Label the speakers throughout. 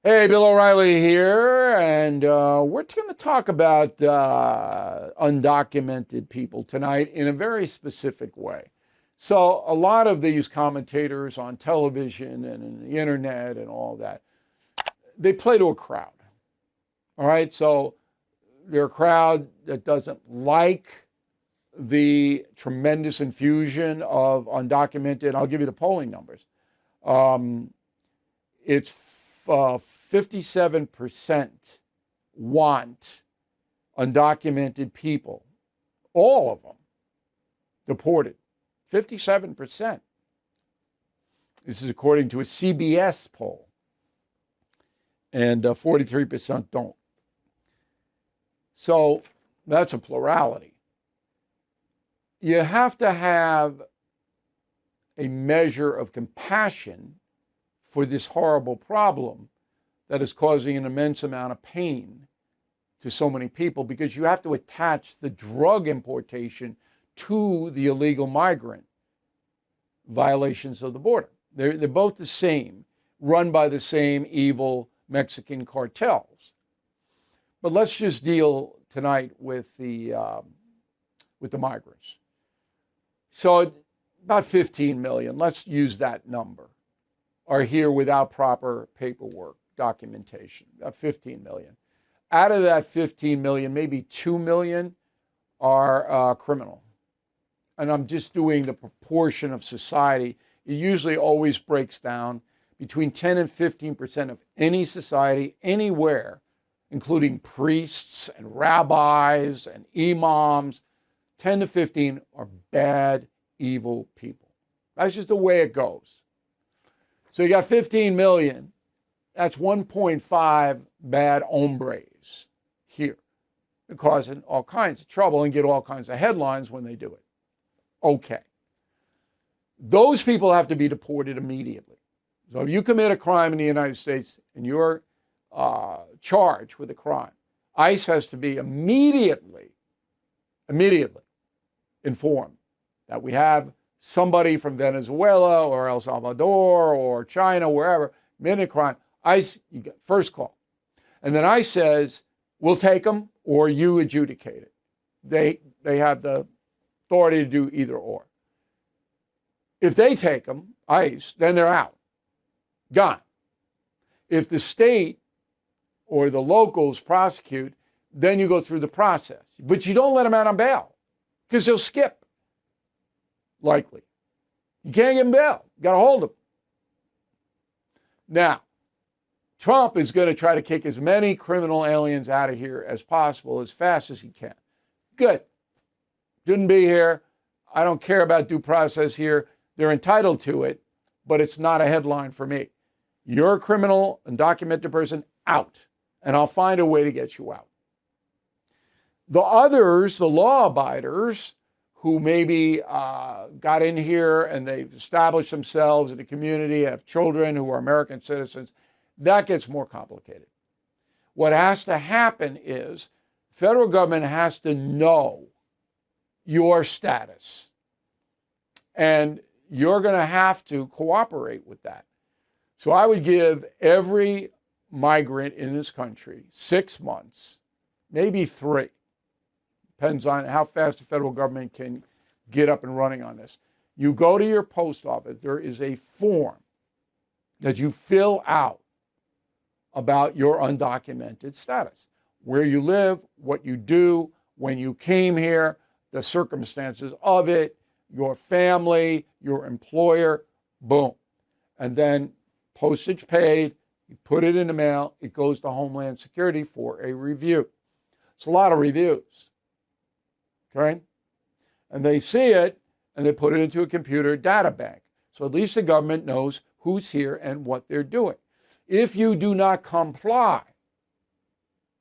Speaker 1: Hey, Bill O'Reilly here, and we're going to talk about undocumented people tonight in a very specific way. So, a lot of these commentators on television and in the internet and all that, they play to a crowd. All right, so they're a crowd that doesn't like the tremendous infusion of undocumented. I'll give you the polling numbers. Um, it's 57% want undocumented people, all of them, deported. 57%. This is according to a CBS poll. And 43% don't. So that's a plurality. You have to have a measure of compassion for this horrible problem that is causing an immense amount of pain to so many people, because you have to attach the drug importation to the illegal migrant violations of the border. They're both the same, run by the same evil Mexican cartels. But let's just deal tonight with the migrants. So about 15 million, let's use that number, are here without proper paperwork, documentation, about 15 million. Out of that 15 million, maybe 2 million are criminal. And I'm just doing the proportion of society. It usually always breaks down between 10 and 15% of any society, anywhere, including priests and rabbis and imams, 10 to 15 are bad, evil people. That's just the way it goes. So you got 15 million. That's 1.5 bad hombres here. They're causing all kinds of trouble and get all kinds of headlines when they do it. Okay. Those people have to be deported immediately. So if you commit a crime in the United States and you're charged with a crime, ICE has to be immediately informed that we have somebody from Venezuela or El Salvador or China, wherever, committed a crime. ICE, you get first call. And then ICE says, we'll take them or you adjudicate it. They have the authority to do either or. If they take them, ICE, then they're out. Gone. If the state or the locals prosecute, then you go through the process. But you don't let them out on bail because they'll skip, likely. You can't give them bail. You got to hold them. Now, Trump is going to try to kick as many criminal aliens out of here as possible, as fast as he can. Good. Shouldn't be here. I don't care about due process here. They're entitled to it, but it's not a headline for me. You're a criminal, undocumented person, out. And I'll find a way to get you out. The others, the law abiders, who maybe got in here and they've established themselves in the community, have children who are American citizens, that gets more complicated. What has to happen is federal government has to know your status. And you're going to have to cooperate with that. So I would give every migrant in this country 6 months, maybe 3. Depends on how fast the federal government can get up and running on this. You go to your post office, there is a form that you fill out about your undocumented status, where you live, what you do, when you came here, the circumstances of it, your family, your employer, boom. And then postage paid, you put it in the mail, it goes to Homeland Security for a review. It's a lot of reviews, okay? And they see it, and they put it into a computer data bank. So at least the government knows who's here and what they're doing. If you do not comply,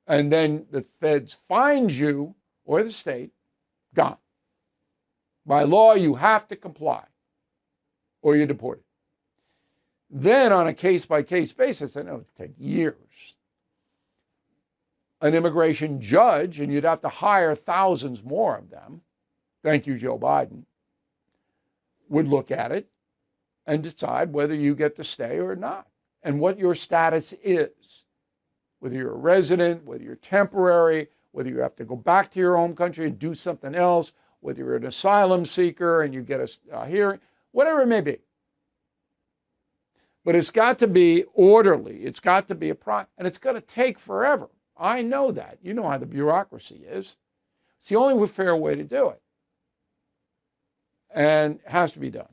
Speaker 1: and then the feds find you, or the state, gone. By law, you have to comply, or you're deported. Then on a case-by-case basis, I know it would take years, an immigration judge, and you'd have to hire thousands more of them, thank you, Joe Biden, would look at it and decide whether you get to stay or not. and what your status is, whether you're a resident, whether you're temporary, whether you have to go back to your home country and do something else, whether you're an asylum seeker and you get a hearing, whatever it may be. But it's got to be orderly. It's got to be and it's going to take forever. I know that. You know how the bureaucracy is. It's the only fair way to do it. And it has to be done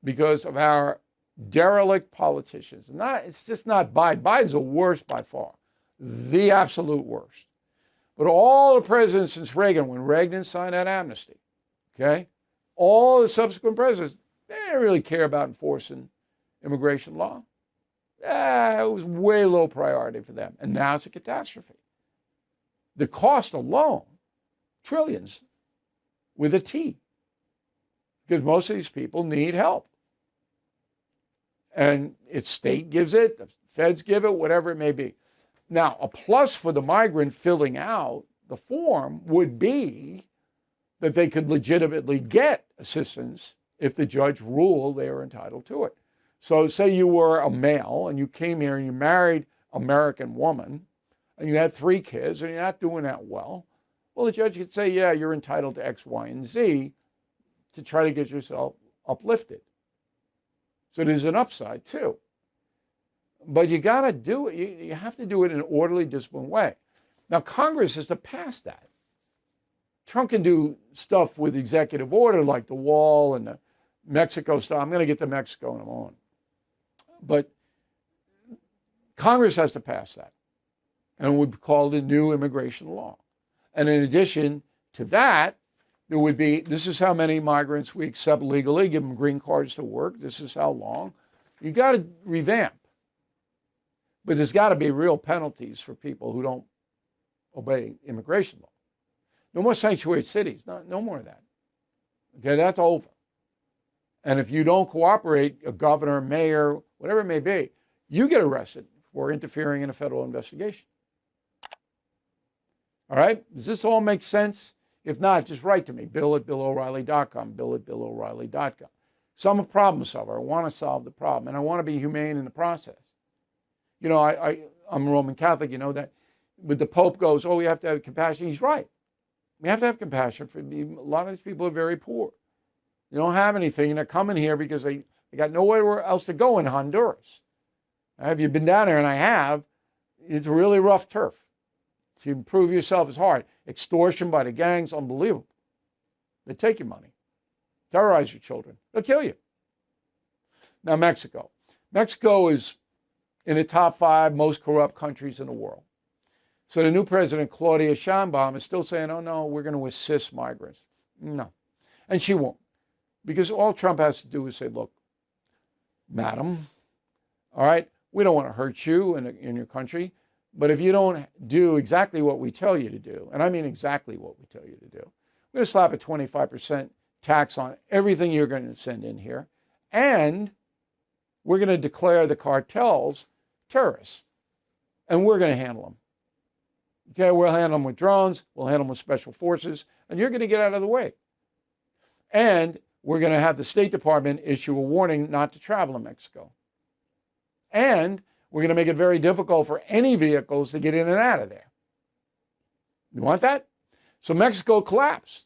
Speaker 1: because of our derelict politicians. It's just not Biden. Biden's the worst by far, the absolute worst. But all the presidents since Reagan, when Reagan signed that amnesty, okay, all the subsequent presidents, they didn't really care about enforcing immigration law. It was way low priority for them. And now it's a catastrophe. The cost alone, trillions with a T, because most of these people need help. And its state gives it, the feds give it, whatever it may be. Now, a plus for the migrant filling out the form would be that they could legitimately get assistance if the judge ruled they are entitled to it. So say you were a male and you came here and you married an American woman and you had 3 kids and you're not doing that well. Well, the judge could say, yeah, you're entitled to X, Y, and Z to try to get yourself uplifted. So there's an upside too. But you got to do it. You have to do it in an orderly, disciplined way. Now, Congress has to pass that. Trump can do stuff with executive order like the wall and the Mexico stuff. I'm going to get to Mexico in a moment. But Congress has to pass that. And it would be called a new immigration law. And in addition to that, there would be, this is how many migrants we accept legally, give them green cards to work. This is how long. You got to revamp. But there's got to be real penalties for people who don't obey immigration law. No more sanctuary cities. No more of that. Okay, that's over. And if you don't cooperate, a governor, mayor, whatever it may be, you get arrested for interfering in a federal investigation. All right? Does this all make sense? If not, just write to me, bill@BillO'Reilly.com, bill@BillO'Reilly.com. So I'm a problem solver. I want to solve the problem, and I want to be humane in the process. You know, I'm a Roman Catholic, you know that. But the Pope goes, oh, we have to have compassion. He's right. We have to have compassion for a lot of these people are very poor. They don't have anything, and they're coming here because they got nowhere else to go in Honduras. Have you been down there? And I have. It's really rough turf. To improve yourself is hard. Extortion by the gangs, unbelievable. They take your money, terrorize your children. They'll kill you. Now, Mexico. Mexico is in the top 5 most corrupt countries in the world. So the new president, Claudia Sheinbaum, is still saying, oh, no, we're going to assist migrants. No. And she won't. Because all Trump has to do is say, look, madam, all right, we don't want to hurt you in your country, but if you don't do exactly what we tell you to do, and I mean exactly what we tell you to do, we're going to slap a 25% tax on everything you're going to send in here, and we're going to declare the cartels terrorists, and we're going to handle them. Okay, we'll handle them with drones, we'll handle them with special forces, and you're going to get out of the way. And we're going to have the State Department issue a warning not to travel in Mexico. And we're going to make it very difficult for any vehicles to get in and out of there. You want that? So Mexico collapsed.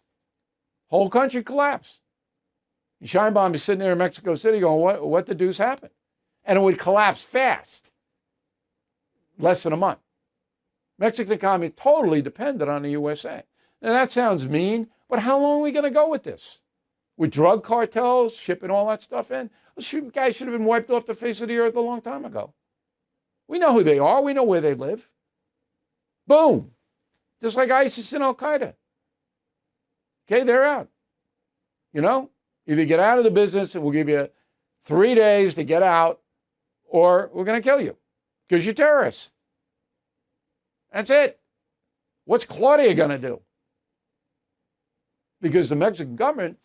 Speaker 1: Whole country collapsed. Sheinbaum is sitting there in Mexico City going, what the deuce happened? And it would collapse fast. Less than a month. Mexican economy totally dependent on the USA. Now that sounds mean, but how long are we going to go with this? With drug cartels, shipping all that stuff in? Well, guys should have been wiped off the face of the earth a long time ago. We know who they are. We know where they live. Boom. Just like ISIS and Al-Qaeda. Okay, they're out. You know, either get out of the business and we'll give you 3 days to get out, or we're going to kill you because you're terrorists. That's it. What's Claudia going to do? Because the Mexican government,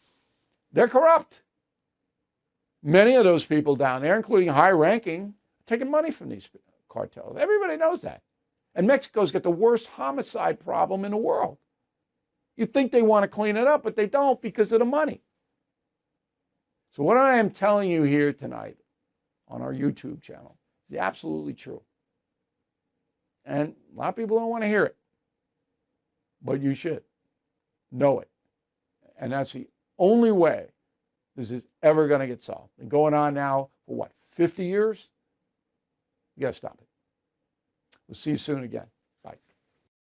Speaker 1: they're corrupt. Many of those people down there, including high-ranking, taking money from these cartels. Everybody knows that. And Mexico's got the worst homicide problem in the world. You think they want to clean it up, but they don't because of the money. So what I am telling you here tonight on our YouTube channel It's absolutely true. And a lot of people don't want to hear it. But you should know it. And that's the only way this is ever going to get solved. Been going on now for what, 50 years? You got to stop it. We'll see you soon again. Bye.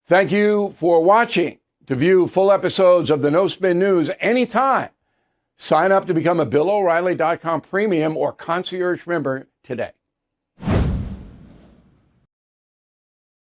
Speaker 1: Thank you for watching. To view full episodes of the No Spin News anytime, sign up to become a BillO'Reilly.com premium or concierge member today.